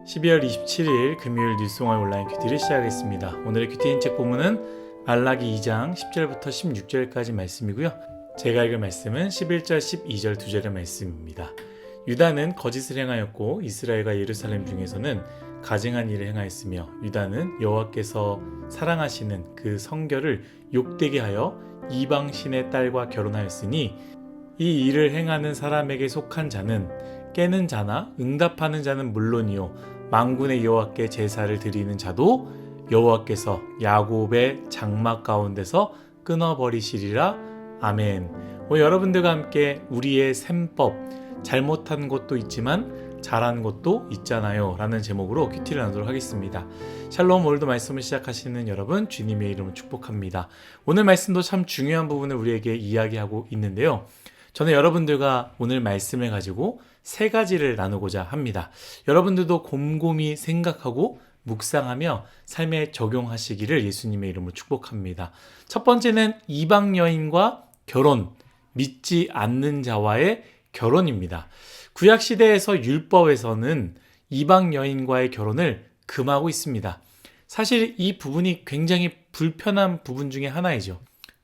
12월 27일 금요일 뉴스공화 온라인 큐티를 시작하겠습니다. 오늘의 큐티 인책 본문은 말라기 2장 10절부터 16절까지 말씀이고요. 제가 읽을 말씀은 11절, 12절 두 절의 말씀입니다. 유다는 거짓을 행하였고 이스라엘과 예루살렘 중에서는 가증한 일을 행하였으며 유다는 여호와께서 사랑하시는 그 성결을 욕되게 하여 이방 신의 딸과 결혼하였으니 이 일을 행하는 사람에게 속한 자는 깨는 자나 응답하는 자는 물론이요 만군의 여호와께 제사를 드리는 자도 여호와께서 야곱의 장막 가운데서 끊어버리시리라. 아멘. 여러분들과 함께 우리의 셈법, 잘못한 것도 있지만 잘한 것도 있잖아요 라는 제목으로 큐티를 나누도록 하겠습니다. 샬롬. 오늘도 말씀을 시작하시는 여러분 주님의 이름으로 축복합니다. 오늘 말씀도 참 중요한 부분을 우리에게 이야기하고 있는데요. 저는 여러분들과 오늘 말씀을 가지고 세 가지를 나누고자 합니다. 여러분들도 곰곰이 생각하고 묵상하며 삶에 적용하시기를 예수님의 이름으로 축복합니다. 첫 번째는 이방 여인과 결혼, 믿지 않는 자와의 결혼입니다. 구약시대에서 율법에서는 이방 여인과의 결혼을 금하고 있습니다. 사실 이 부분이 굉장히 불편한 부분 중에 하나이죠.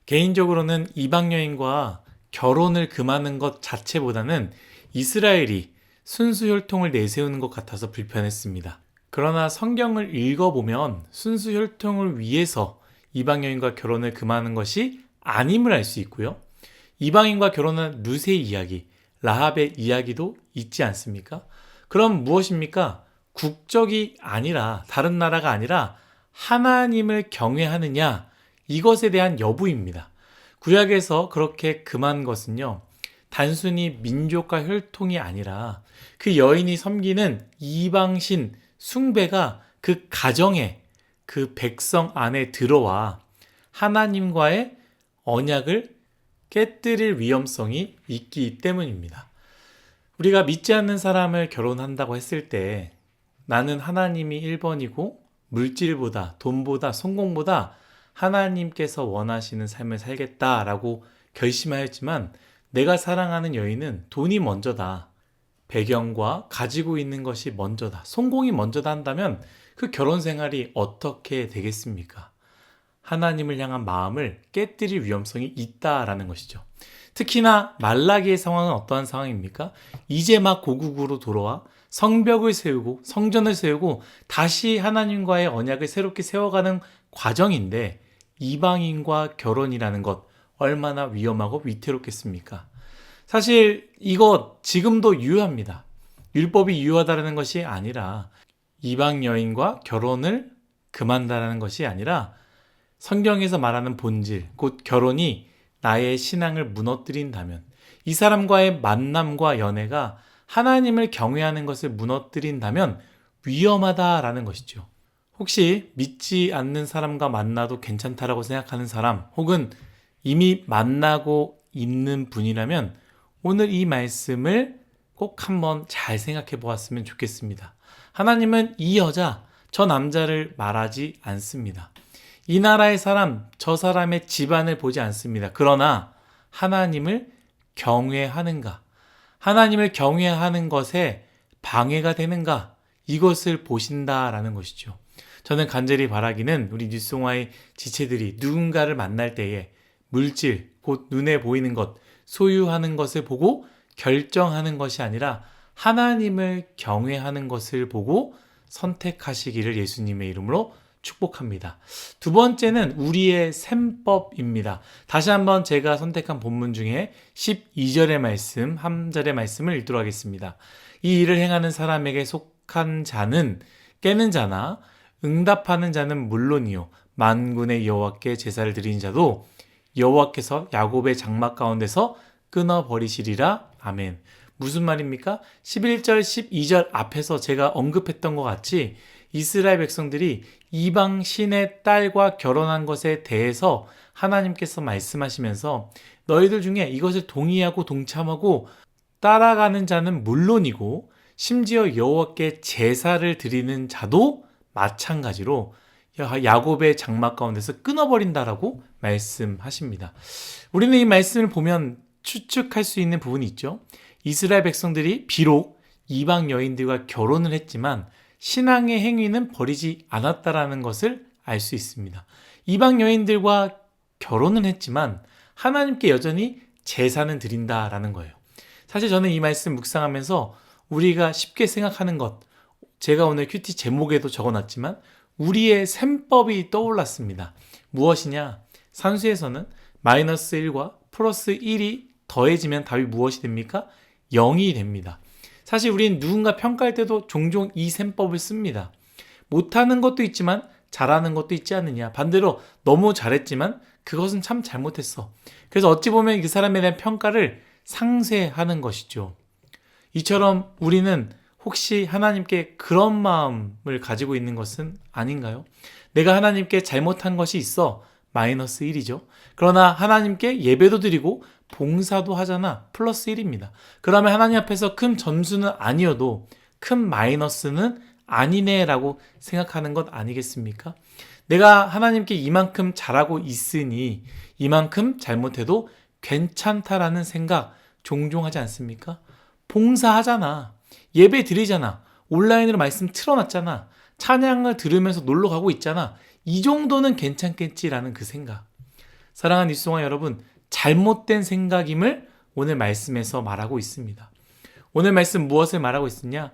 개인적으로는 이방 여인과 결혼을 금하는 것 자체보다는 이스라엘이 순수혈통을 내세우는 것 같아서 불편했습니다. 그러나 성경을 읽어보면 순수혈통을 위해서 이방 여인과 결혼을 금하는 것이 아님을 알 수 있고요. 이방인과 결혼한 룻의 이야기, 라합의 이야기도 있지 않습니까? 그럼 무엇입니까? 국적이 아니라, 다른 나라가 아니라 하나님을 경외하느냐, 이것에 대한 여부입니다. 구약에서 그렇게 금한 것은요, 단순히 민족과 혈통이 아니라 그 여인이 섬기는 이방신 숭배가 그 가정에, 그 백성 안에 들어와 하나님과의 언약을 깨뜨릴 위험성이 있기 때문입니다. 우리가 믿지 않는 사람을 결혼한다고 했을 때 나는 하나님이 1번이고 물질보다, 돈보다, 성공보다 하나님께서 원하시는 삶을 살겠다라고 결심하였지만 내가 사랑하는 여인은 돈이 먼저다. 배경과 가지고 있는 것이 먼저다. 성공이 먼저다 한다면 그 결혼 생활이 어떻게 되겠습니까? 하나님을 향한 마음을 깨뜨릴 위험성이 있다라는 것이죠. 특히나 말라기의 상황은 어떠한 상황입니까? 이제 막 고국으로 돌아와 성벽을 세우고 성전을 세우고 다시 하나님과의 언약을 새롭게 세워가는 과정인데 이방인과 결혼이라는 것 얼마나 위험하고 위태롭겠습니까? 사실 이것 지금도 유효합니다. 율법이 유효하다는 것이 아니라 이방 여인과 결혼을 금한다는 것이 아니라 성경에서 말하는 본질, 곧 결혼이 나의 신앙을 무너뜨린다면 이 사람과의 만남과 연애가 하나님을 경외하는 것을 무너뜨린다면 위험하다라는 것이죠. 혹시 믿지 않는 사람과 만나도 괜찮다라고 생각하는 사람 혹은 이미 만나고 있는 분이라면 오늘 이 말씀을 꼭 한번 잘 생각해 보았으면 좋겠습니다. 하나님은 이 여자, 저 남자를 말하지 않습니다. 이 나라의 사람, 저 사람의 집안을 보지 않습니다. 그러나 하나님을 경외하는가? 하나님을 경외하는 것에 방해가 되는가? 이것을 보신다라는 것이죠. 저는 간절히 바라기는 우리 뉴스공화의 지체들이 누군가를 만날 때에 물질, 곧 눈에 보이는 것, 소유하는 것을 보고 결정하는 것이 아니라 하나님을 경외하는 것을 보고 선택하시기를 예수님의 이름으로 축복합니다. 두 번째는 우리의 셈법입니다. 다시 한번 제가 선택한 본문 중에 12절의 말씀, 한 절의 말씀을 읽도록 하겠습니다. 이 일을 행하는 사람에게 속한 자는 깨는 자나 응답하는 자는 물론이요 만군의 여호와께 제사를 드리는 자도 여호와께서 야곱의 장막 가운데서 끊어버리시리라. 아멘. 무슨 말입니까? 11절, 12절 앞에서 제가 언급했던 것 같이 이스라엘 백성들이 이방 신의 딸과 결혼한 것에 대해서 하나님께서 말씀하시면서 너희들 중에 이것을 동의하고 동참하고 따라가는 자는 물론이고 심지어 여호와께 제사를 드리는 자도 마찬가지로 야곱의 장막 가운데서 끊어버린다라고 말씀하십니다. 우리는 이 말씀을 보면 추측할 수 있는 부분이 있죠. 이스라엘 백성들이 비록 이방 여인들과 결혼을 했지만 신앙의 행위는 버리지 않았다라는 것을 알 수 있습니다. 이방 여인들과 결혼은 했지만 하나님께 여전히 제사는 드린다라는 거예요. 사실 저는 이 말씀 묵상하면서 우리가 쉽게 생각하는 것, 제가 오늘 큐티 제목에도 적어놨지만 우리의 셈법이 떠올랐습니다. 무엇이냐? 산수에서는 마이너스 1과 플러스 1이 더해지면 답이 무엇이 됩니까? 0이 됩니다. 사실 우리는 누군가 평가할 때도 종종 이 셈법을 씁니다. 못하는 것도 있지만 잘하는 것도 있지 않느냐. 반대로 너무 잘했지만 그것은 참 잘못했어. 그래서 어찌 보면 그 사람에 대한 평가를 상쇄하는 것이죠. 이처럼 우리는 혹시 하나님께 그런 마음을 가지고 있는 것은 아닌가요? 내가 하나님께 잘못한 것이 있어 마이너스 1이죠. 그러나 하나님께 예배도 드리고 봉사도 하잖아 플러스 1입니다. 그러면 하나님 앞에서 큰 점수는 아니어도 큰 마이너스는 아니네 라고 생각하는 것 아니겠습니까? 내가 하나님께 이만큼 잘하고 있으니 이만큼 잘못해도 괜찮다라는 생각 종종 하지 않습니까? 봉사하잖아. 예배 드리잖아. 온라인으로 말씀 틀어놨잖아. 찬양을 들으면서 놀러 가고 있잖아. 이 정도는 괜찮겠지라는 그 생각. 사랑하는 뉴스송아 여러분, 잘못된 생각임을 오늘 말씀에서 말하고 있습니다. 오늘 말씀 무엇을 말하고 있느냐?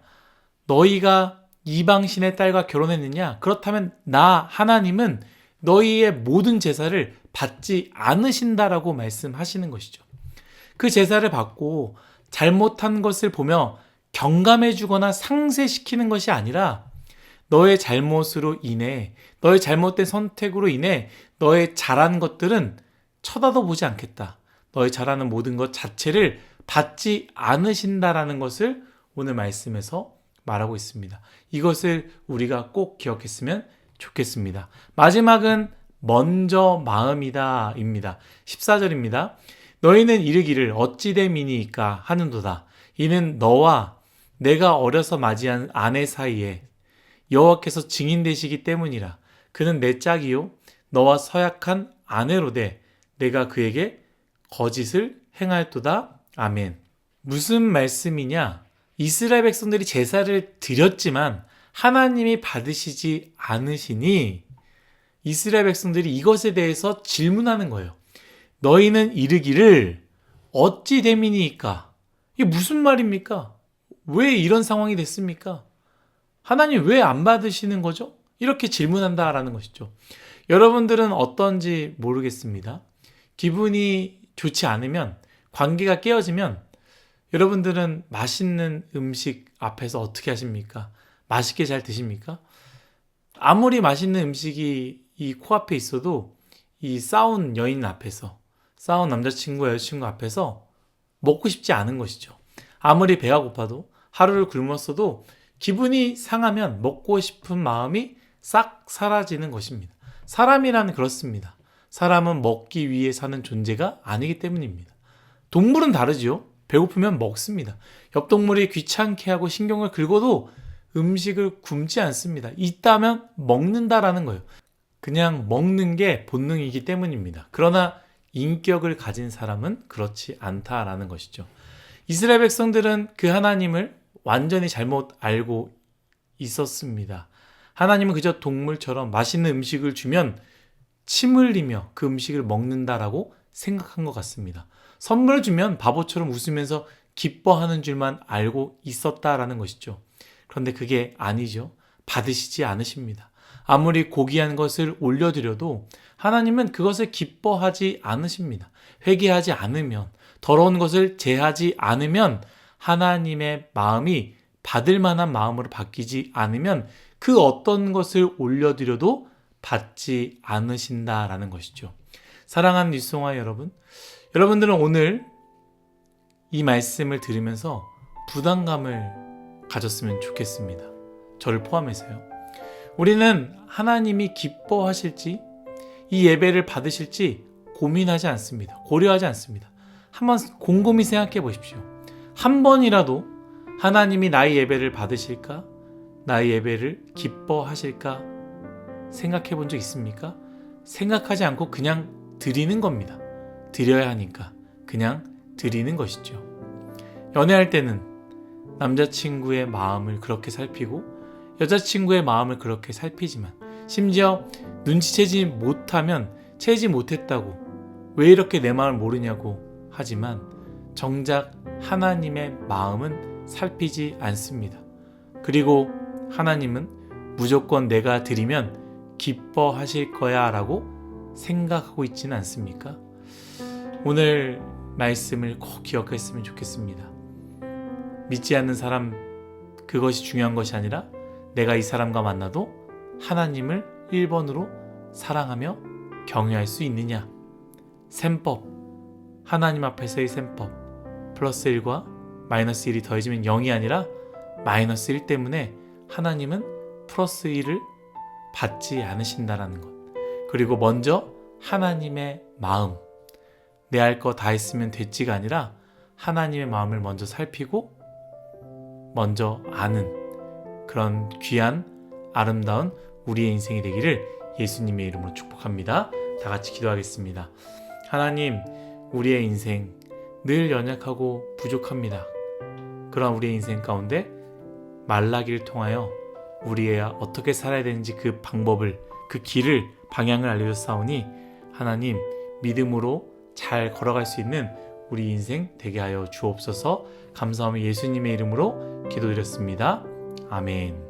너희가 이방신의 딸과 결혼했느냐? 그렇다면 나 하나님은 너희의 모든 제사를 받지 않으신다라고 말씀하시는 것이죠. 그 제사를 받고 잘못한 것을 보며 경감해 주거나 상쇄시키는 것이 아니라 너의 잘못으로 인해, 너의 잘못된 선택으로 인해 너의 잘한 것들은 쳐다도 보지 않겠다. 너의 잘하는 모든 것 자체를 받지 않으신다라는 것을 오늘 말씀에서 말하고 있습니다. 이것을 우리가 꼭 기억했으면 좋겠습니다. 마지막은 먼저 마음이다 입니다. 14절입니다. 너희는 이르기를 어찌 됨이니까 하는도다. 이는 너와 내가 어려서 맞이한 아내 사이에 여호와께서 증인되시기 때문이라. 그는 내 짝이요 너와 서약한 아내로되 내가 그에게 거짓을 행할도다. 아멘. 무슨 말씀이냐? 이스라엘 백성들이 제사를 드렸지만 하나님이 받으시지 않으시니 이스라엘 백성들이 이것에 대해서 질문하는 거예요. 너희는 이르기를 어찌 됨이니까? 이게 무슨 말입니까? 왜 이런 상황이 됐습니까? 하나님 왜 안 받으시는 거죠? 이렇게 질문한다라는 것이죠. 여러분들은 어떤지 모르겠습니다. 기분이 좋지 않으면, 관계가 깨어지면 여러분들은 맛있는 음식 앞에서 어떻게 하십니까? 맛있게 잘 드십니까? 아무리 맛있는 음식이 이 코앞에 있어도 이 싸운 여인 앞에서, 싸운 남자친구, 여자친구 앞에서 먹고 싶지 않은 것이죠. 아무리 배가 고파도 하루를 굶었어도 기분이 상하면 먹고 싶은 마음이 싹 사라지는 것입니다. 사람이란 그렇습니다. 사람은 먹기 위해 사는 존재가 아니기 때문입니다. 동물은 다르지요. 배고프면 먹습니다. 옆 동물이 귀찮게 하고 신경을 긁어도 음식을 굶지 않습니다. 있다면 먹는다라는 거예요. 그냥 먹는 게 본능이기 때문입니다. 그러나 인격을 가진 사람은 그렇지 않다라는 것이죠. 이스라엘 백성들은 그 하나님을 완전히 잘못 알고 있었습니다. 하나님은 그저 동물처럼 맛있는 음식을 주면 침 흘리며 그 음식을 먹는다라고 생각한 것 같습니다. 선물을 주면 바보처럼 웃으면서 기뻐하는 줄만 알고 있었다라는 것이죠. 그런데 그게 아니죠. 받으시지 않으십니다. 아무리 고귀한 것을 올려드려도 하나님은 그것을 기뻐하지 않으십니다. 회개하지 않으면, 더러운 것을 제하지 않으면, 하나님의 마음이 받을 만한 마음으로 바뀌지 않으면 그 어떤 것을 올려드려도 받지 않으신다라는 것이죠. 사랑하는 뉴스송아 여러분, 여러분들은 오늘 이 말씀을 들으면서 부담감을 가졌으면 좋겠습니다. 저를 포함해서요. 우리는 하나님이 기뻐하실지, 이 예배를 받으실지 고민하지 않습니다. 고려하지 않습니다. 한번 곰곰이 생각해 보십시오. 한 번이라도 하나님이 나의 예배를 받으실까? 나의 예배를 기뻐하실까? 생각해 본 적 있습니까? 생각하지 않고 그냥 드리는 겁니다. 드려야 하니까 그냥 드리는 것이죠. 연애할 때는 남자친구의 마음을 그렇게 살피고 여자친구의 마음을 그렇게 살피지만 심지어 눈치채지 못하면 채지 못했다고 왜 이렇게 내 마음을 모르냐고 하지만 정작 하나님의 마음은 살피지 않습니다. 그리고 하나님은 무조건 내가 드리면 기뻐하실 거야 라고 생각하고 있지는 않습니까? 오늘 말씀을 꼭 기억했으면 좋겠습니다. 믿지 않는 사람, 그것이 중요한 것이 아니라 내가 이 사람과 만나도 하나님을 1번으로 사랑하며 경외할 수 있느냐. 셈법, 하나님 앞에서의 셈법, 플러스 1과 마이너스 1이 더해지면 0이 아니라 마이너스 1 때문에 하나님은 플러스 1을 받지 않으신다라는 것. 그리고 먼저 하나님의 마음, 내 할 거 다 했으면 됐지가 아니라 하나님의 마음을 먼저 살피고 먼저 아는 그런 귀한 아름다운 우리의 인생이 되기를 예수님의 이름으로 축복합니다. 다 같이 기도하겠습니다. 하나님, 우리의 인생 늘 연약하고 부족합니다. 그런 우리의 인생 가운데 말라기를 통하여 우리가 어떻게 살아야 되는지 그 방법을, 그 길을, 방향을 알려주사오니 하나님 믿음으로 잘 걸어갈 수 있는 우리 인생 되게 하여 주옵소서. 감사하며 예수님의 이름으로 기도드렸습니다. 아멘.